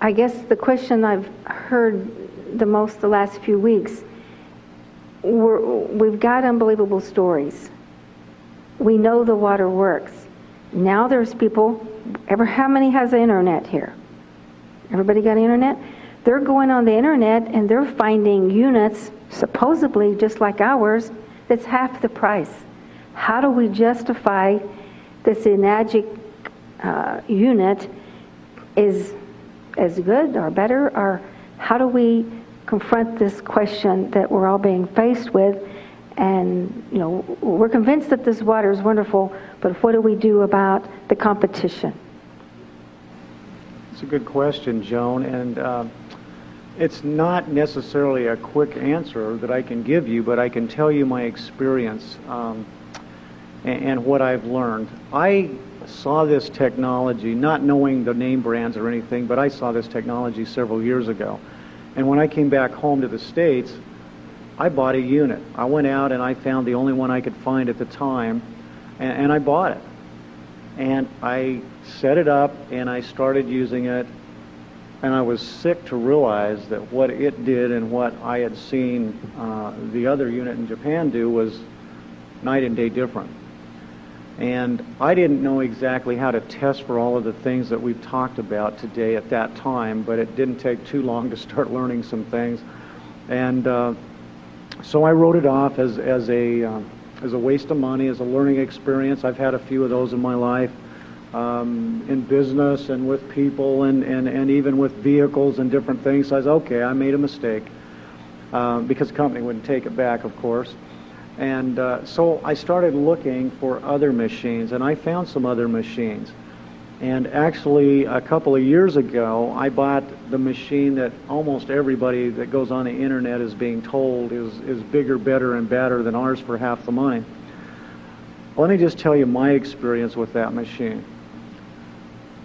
I guess the question I've heard the most the last few weeks, we've got unbelievable stories. We know the water works. Now there's people, how many has the internet here? Everybody got internet? They're going on the internet and they're finding units, supposedly just like ours, that's half the price. How do we justify this Enagic unit is as good or better? Or how do we confront this question that we're all being faced with? And, you know, we're convinced that this water is wonderful, but what do we do about the competition? It's a good question, Joan, and it's not necessarily a quick answer that I can give you, but I can tell you my experience and what I've learned. I saw this technology, not knowing the name brands or anything, but I saw this technology several years ago. And when I came back home to the States, I bought a unit. I went out and I found the only one I could find at the time, and I bought it. And I set it up and I started using it, and I was sick to realize that what it did and what I had seen the other unit in Japan do was night and day different. And I didn't know exactly how to test for all of the things that we've talked about today at that time, but it didn't take too long to start learning some things. And so I wrote it off as a waste of money, as a learning experience. I've had a few of those in my life, in business and with people and even with vehicles and different things. So I was, okay, I made a mistake, because the company wouldn't take it back, of course. And so I started looking for other machines, and I found some other machines. And actually, a couple of years ago, I bought the machine that almost everybody that goes on the internet is being told is bigger, better, and better than ours for half the money. Let me just tell you my experience with that machine.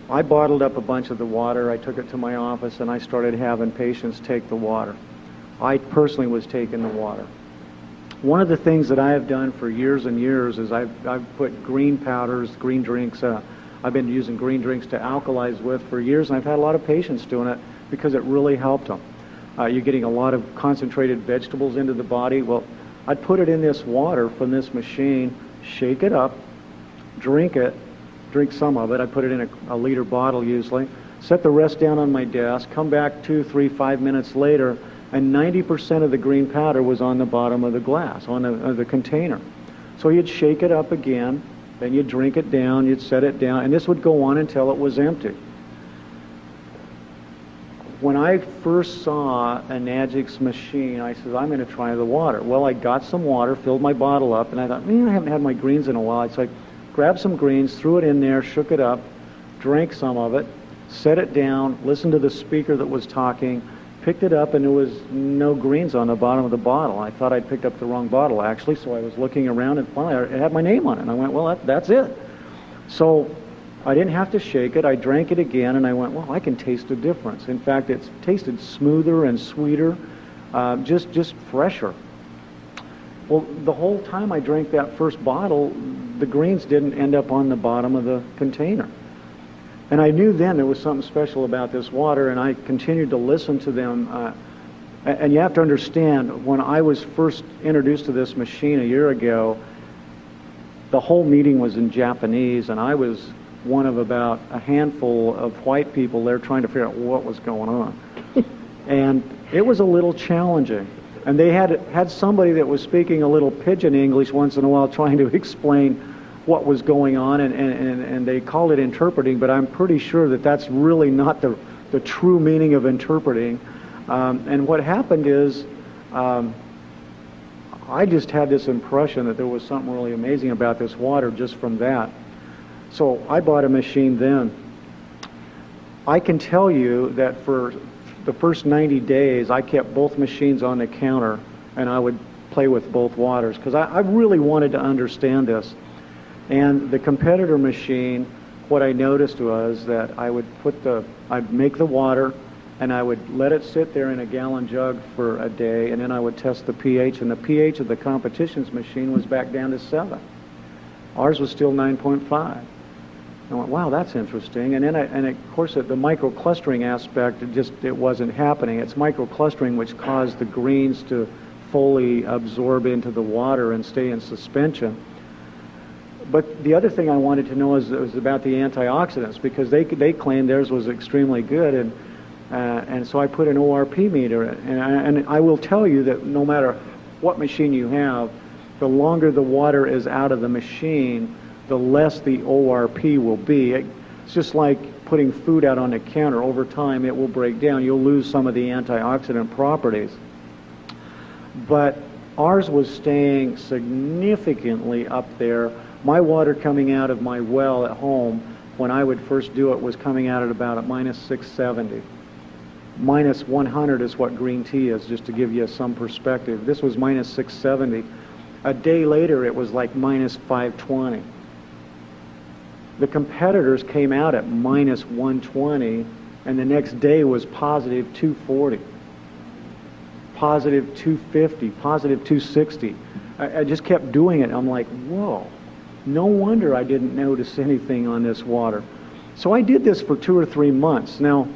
I bottled up a bunch of the water, I took it to my office, and I started having patients take the water. I personally was taking the water. One of the things that I have done for years and years is I've put green powders, green drinks, I've been using green drinks to alkalize with for years, and I've had a lot of patients doing it because it really helped them. You're getting a lot of concentrated vegetables into the body. Well, I'd put it in this water from this machine, shake it up, drink some of it. I put it in a liter bottle usually, set the rest down on my desk, come back 2, 3, 5 minutes later, and 90% of the green powder was on the bottom of the glass, on the container. So you'd shake it up again, then you'd drink it down, you'd set it down, and this would go on until it was empty. When I first saw Enagic's machine, I said, I'm going to try the water. Well, I got some water, filled my bottle up, and I thought, I haven't had my greens in a while. So I grabbed some greens, threw it in there, shook it up, drank some of it, set it down, listened to the speaker that was talking, picked it up, and there was no greens on the bottom of the bottle. I thought I'd picked up the wrong bottle, actually, so I was looking around, and finally it had my name on it. And I went, well, that's it. So I didn't have to shake it. I drank it again, and I went, well, I can taste the difference. In fact, it's tasted smoother and sweeter, just fresher. Well, the whole time I drank that first bottle, the greens didn't end up on the bottom of the container. And I knew then there was something special about this water, and I continued to listen to them. And you have to understand, when I was first introduced to this machine a year ago, the whole meeting was in Japanese, and I was one of about a handful of white people there trying to figure out what was going on. And it was a little challenging. And they had somebody that was speaking a little pidgin English once in a while trying to explain what was going on, and they called it interpreting, but I'm pretty sure that that's really not the true meaning of interpreting. And what happened is I just had this impression that there was something really amazing about this water just from that. So I bought a machine then. I can tell you that for the first 90 days I kept both machines on the counter, and I would play with both waters because I really wanted to understand this. And the competitor machine, what I noticed was that I'd make the water, and I would let it sit there in a gallon jug for a day, and then I would test the pH, and the pH of the competition's machine was back down to 7. Ours was still 9.5. I went, wow, that's interesting. And then, of course, the microclustering aspect, it wasn't happening. It's microclustering which caused the greens to fully absorb into the water and stay in suspension. But the other thing I wanted to know was about the antioxidants, because they claimed theirs was extremely good, and so I put an ORP meter in. And I will tell you that no matter what machine you have, the longer the water is out of the machine, the less the ORP will be. It's just like putting food out on the counter. Over time, it will break down. You'll lose some of the antioxidant properties. But ours was staying significantly up there. My water coming out of my well at home, when I would first do it, was coming out at about at minus 670. Minus 100 is what green tea is, just to give you some perspective. This was minus 670. A day later, it was like minus 520. The competitors came out at minus 120, and the next day was positive 240, positive 250, positive 260. I just kept doing it. I'm like, whoa, no wonder I didn't notice anything on this water. So I did this for 2 or 3 months. Now,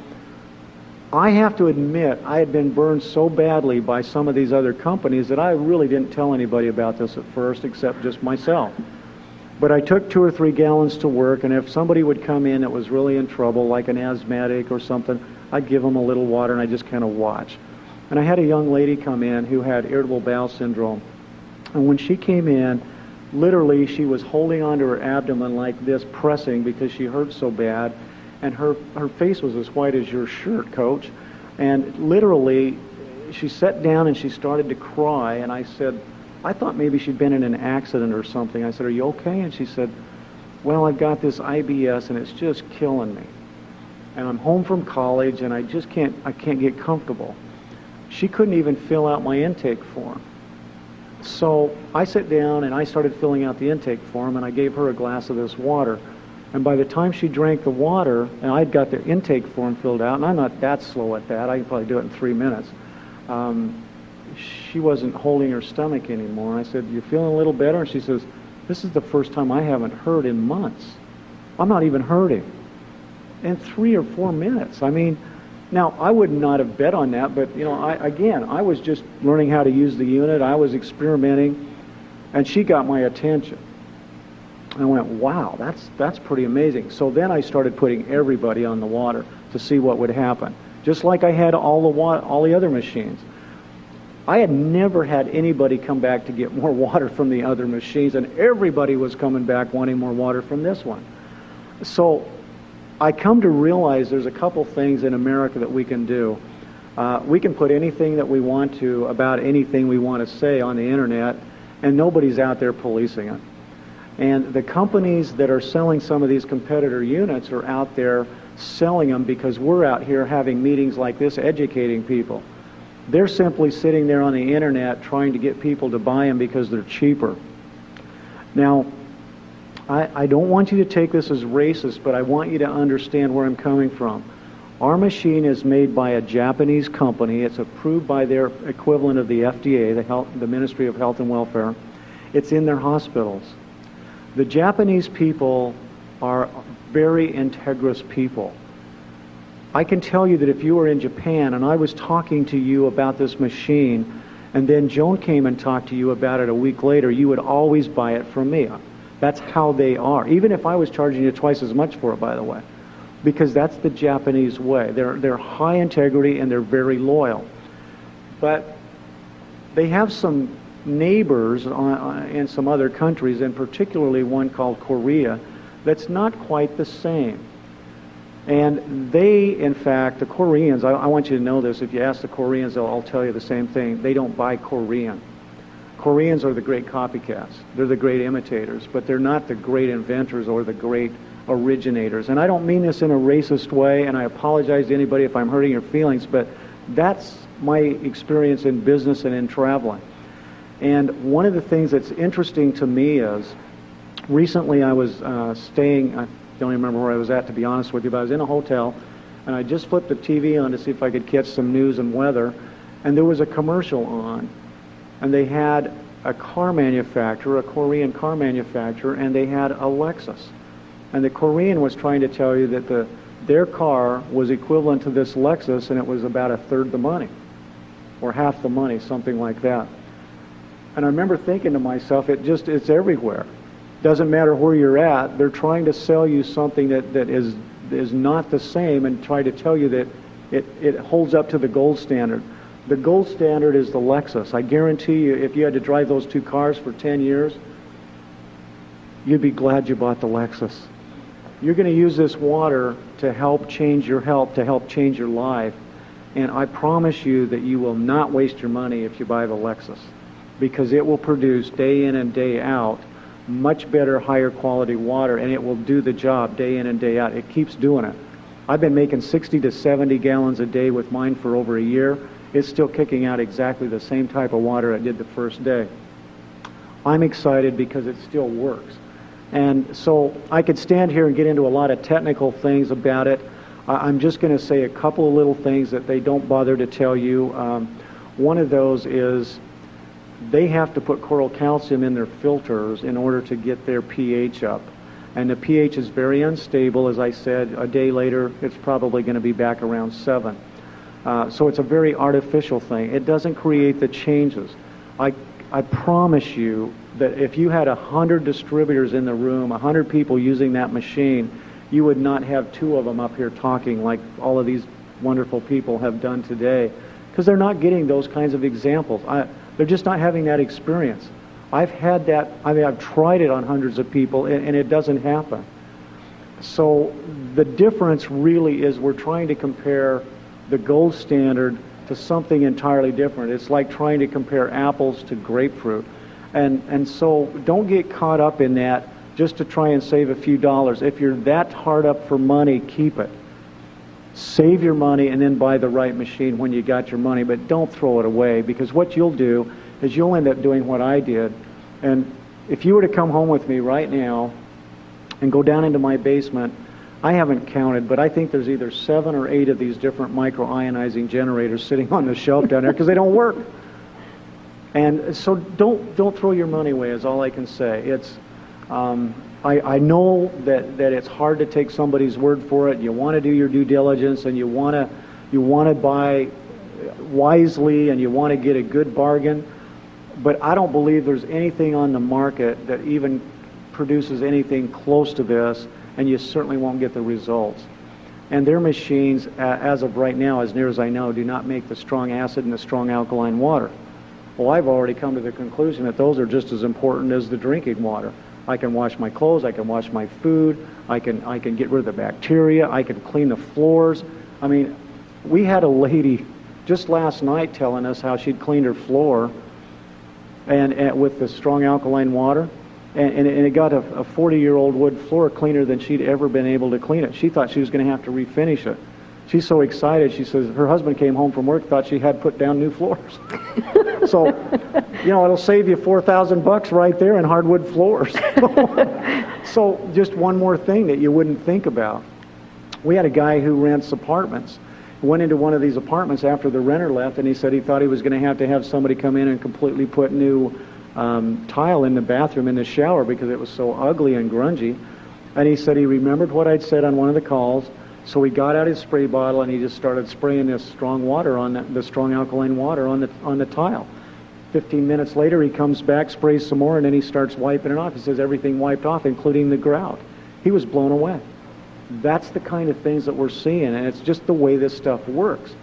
I have to admit, I had been burned so badly by some of these other companies that I really didn't tell anybody about this at first, except just myself. But I took 2 or 3 gallons to work, and if somebody would come in that was really in trouble, like an asthmatic or something, I'd give them a little water and I just kind of watch. And I had a young lady come in who had irritable bowel syndrome. And when she came in, literally she was holding onto her abdomen like this, pressing because she hurt so bad. And her face was as white as your shirt, Coach. And literally, she sat down and she started to cry. And I said, I thought maybe she'd been in an accident or something. I said, are you okay? And she said, well, I've got this IBS and it's just killing me. And I'm home from college and I can't get comfortable. She couldn't even fill out my intake form. So I sat down and I started filling out the intake form, and I gave her a glass of this water. And by the time she drank the water, and I'd got the intake form filled out, and I'm not that slow at that, I can probably do it in 3 minutes, she wasn't holding her stomach anymore. I said, you feeling a little better? And she says, this is the first time I haven't hurt in months. I'm not even hurting. In 3 or 4 minutes. I mean, now, I would not have bet on that, but, you know, I was just learning how to use the unit. I was experimenting, and she got my attention. I went, wow, that's pretty amazing. So then I started putting everybody on the water to see what would happen, just like I had all the other machines. I had never had anybody come back to get more water from the other machines, and everybody was coming back wanting more water from this one. So I come to realize there's a couple things in America that we can do. We can put anything that we want to about anything we want to say on the internet, and nobody's out there policing it. And the companies that are selling some of these competitor units are out there selling them because we're out here having meetings like this, educating people. They're simply sitting there on the internet trying to get people to buy them because they're cheaper. Now, I don't want you to take this as racist, but I want you to understand where I'm coming from. Our machine is made by a Japanese company. It's approved by their equivalent of the FDA, the Ministry of Health and Welfare. It's in their hospitals. The Japanese people are very integrous people. I can tell you that if you were in Japan and I was talking to you about this machine, and then Joan came and talked to you about it a week later, you would always buy it from me. That's how they are. Even if I was charging you twice as much for it, by the way, because that's the Japanese way. They're high integrity and they're very loyal. But they have some neighbors in some other countries, and particularly one called Korea, that's not quite the same. And they, in fact, the Koreans, I want you to know this, if you ask the Koreans, they'll all tell you the same thing. They don't buy Korean. Koreans are the great copycats. They're the great imitators, but they're not the great inventors or the great originators. And I don't mean this in a racist way, and I apologize to anybody if I'm hurting your feelings, but that's my experience in business and in traveling. And one of the things that's interesting to me is, recently I was staying, I don't even remember where I was at, to be honest with you, but I was in a hotel, and I just flipped the TV on to see if I could catch some news and weather, and there was a commercial on. And they had a car manufacturer, a Korean car manufacturer, and they had a Lexus. And the Korean was trying to tell you that their car was equivalent to this Lexus, and it was about a third the money, or half the money, something like that. And I remember thinking to myself, it's everywhere. Doesn't matter where you're at, they're trying to sell you something that is not the same, and try to tell you that it holds up to the gold standard. The gold standard is the Lexus. I guarantee you, if you had to drive those two cars for 10 years, you'd be glad you bought the Lexus. You're going to use this water to help change your health, to help change your life. And I promise you that you will not waste your money if you buy the Lexus, because it will produce day in and day out much better, higher quality water, and it will do the job day in and day out. It keeps doing it. I've been making 60 to 70 gallons a day with mine for over a year. It's still kicking out exactly the same type of water it did the first day. I'm excited because it still works. And so I could stand here and get into a lot of technical things about it. I'm just going to say a couple of little things that they don't bother to tell you. One of those is they have to put coral calcium in their filters in order to get their pH up. And the pH is very unstable. As I said, a day later, it's probably going to be back around 7. So it's a very artificial thing. It doesn't create the changes. I promise you that if you had 100 distributors in the room, 100 people using that machine, you would not have 2 of them up here talking like all of these wonderful people have done today, because they're not getting those kinds of examples. They're just not having that experience. I've had that. I mean, I've tried it on hundreds of people, and it doesn't happen. So the difference really is we're trying to compare the gold standard to something entirely different. It's like trying to compare apples to grapefruit. And so don't get caught up in that just to try and save a few dollars. If you're that hard up for money, keep it. Save your money and then buy the right machine when you got your money, but don't throw it away, because what you'll do is you'll end up doing what I did. And if you were to come home with me right now and go down into my basement, I haven't counted, but I think there's either 7 or 8 of these different micro-ionizing generators sitting on the shelf down there because they don't work. And so don't throw your money away is all I can say. It's I know that it's hard to take somebody's word for it. You want to do your due diligence, and you want to buy wisely, and you want to get a good bargain. But I don't believe there's anything on the market that even produces anything close to this, and you certainly won't get the results. And their machines, as of right now, as near as I know, do not make the strong acid and the strong alkaline water. Well, I've already come to the conclusion that those are just as important as the drinking water. I can wash my clothes, I can wash my food, I can get rid of the bacteria, I can clean the floors. I mean, we had a lady just last night telling us how she'd cleaned her floor and with the strong alkaline water, and it got a 40-year-old wood floor cleaner than she'd ever been able to clean it. She thought she was going to have to refinish it. She's so excited. She says her husband came home from work, thought she had put down new floors. So, you know, it'll save you $4,000 right there in hardwood floors. So just one more thing that you wouldn't think about. We had a guy who rents apartments. Went into one of these apartments after the renter left, and he said he thought he was going to have somebody come in and completely put new tile in the bathroom in the shower because it was so ugly and grungy. And he said he remembered what I'd said on one of the calls, so he got out his spray bottle and he just started spraying this strong water on the strong alkaline water on the tile. 15 minutes later, he comes back, sprays some more, and then he starts wiping it off. He says everything wiped off, including the grout. He was blown away. That's the kind of things that we're seeing, and it's just the way this stuff works.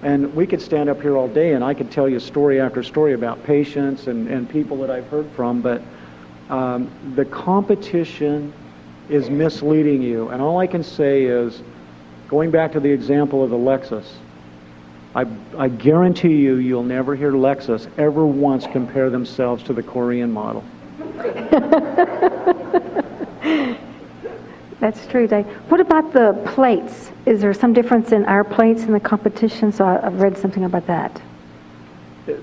And we could stand up here all day, and I could tell you story after story about patients and people that I've heard from, but the competition is misleading you. And all I can say is, going back to the example of the Lexus, I guarantee you'll never hear Lexus ever once compare themselves to the Korean model. That's true, Dave. What about the plates? Is there some difference in our plates and the competition? So I've read something about that.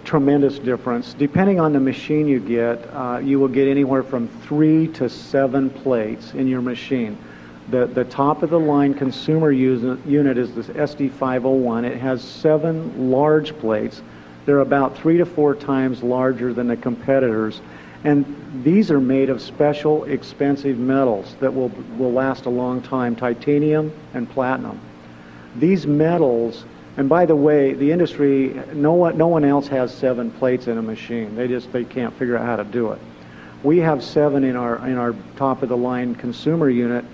Tremendous difference. Depending on the machine you get, you will get anywhere from 3 to 7 plates in your machine. The top of the line consumer unit is this SD501. It has 7 large plates. They're about 3 to 4 times larger than the competitors. And these are made of special, expensive metals that will last a long time, titanium and platinum. These metals, and by the way, the industry, no one else has 7 plates in a machine. They can't figure out how to do it. We have 7 in our top of the line consumer unit,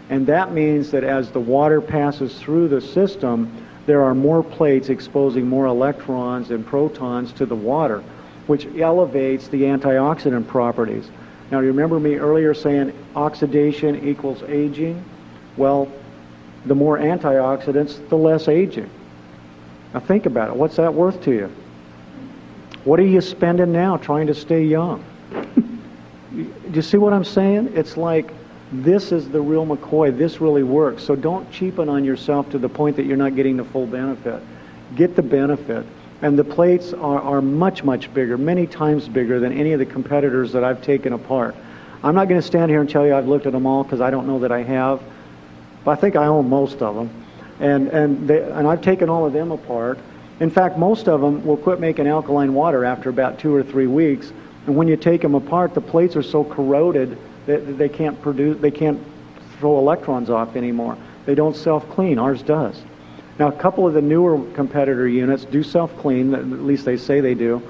and that means that as the water passes through the system, there are more plates exposing more electrons and protons to the water, which elevates the antioxidant properties. Now, you remember me earlier saying oxidation equals aging? Well, the more antioxidants, the less aging. Now think about it. What's that worth to you? What are you spending now trying to stay young? Do you see what I'm saying? It's like, this is the real McCoy. This really works. So don't cheapen on yourself to the point that you're not getting the full benefit. Get the benefit. And the plates are much, much bigger, many times bigger than any of the competitors that I've taken apart. I'm not going to stand here and tell you I've looked at them all, because I don't know that I have. But I think I own most of them. And I've taken all of them apart. In fact, most of them will quit making alkaline water after about 2 or 3 weeks. And when you take them apart, the plates are so corroded that they can't throw electrons off anymore. They don't self-clean. Ours does. Now, a couple of the newer competitor units do self-clean, at least they say they do.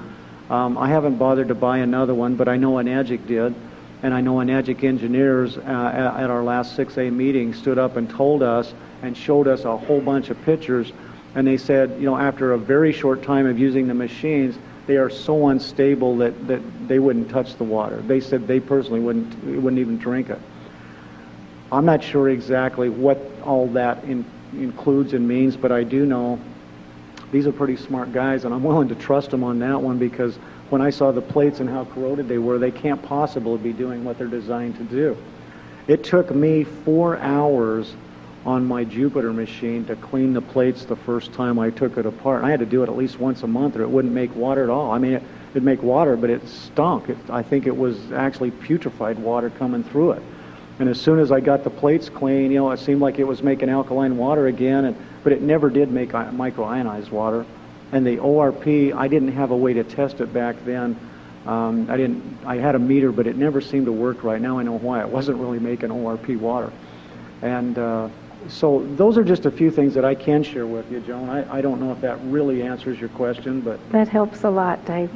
I haven't bothered to buy another one, but I know Enagic did. And I know Enagic engineers at our last 6A meeting stood up and told us and showed us a whole bunch of pictures. And they said, you know, after a very short time of using the machines, they are so unstable that they wouldn't touch the water. They said they personally wouldn't even drink it. I'm not sure exactly what all that includes and means, but I do know these are pretty smart guys, and I'm willing to trust them on that one, because when I saw the plates and how corroded they were, they can't possibly be doing what they're designed to do. It took me 4 hours on my Jupiter machine to clean the plates the first time I took it apart. I had to do it at least once a month, or it wouldn't make water at all. I mean, it'd make water, but it stunk. I think it was actually putrefied water coming through it. And as soon as I got the plates clean, you know, it seemed like it was making alkaline water again, but it never did make microionized water. And the ORP, I didn't have a way to test it back then. I had a meter, but it never seemed to work right. Now I know why. It wasn't really making ORP water. And so those are just a few things that I can share with you, Joan. I don't know if that really answers your question, but... That helps a lot, Dave.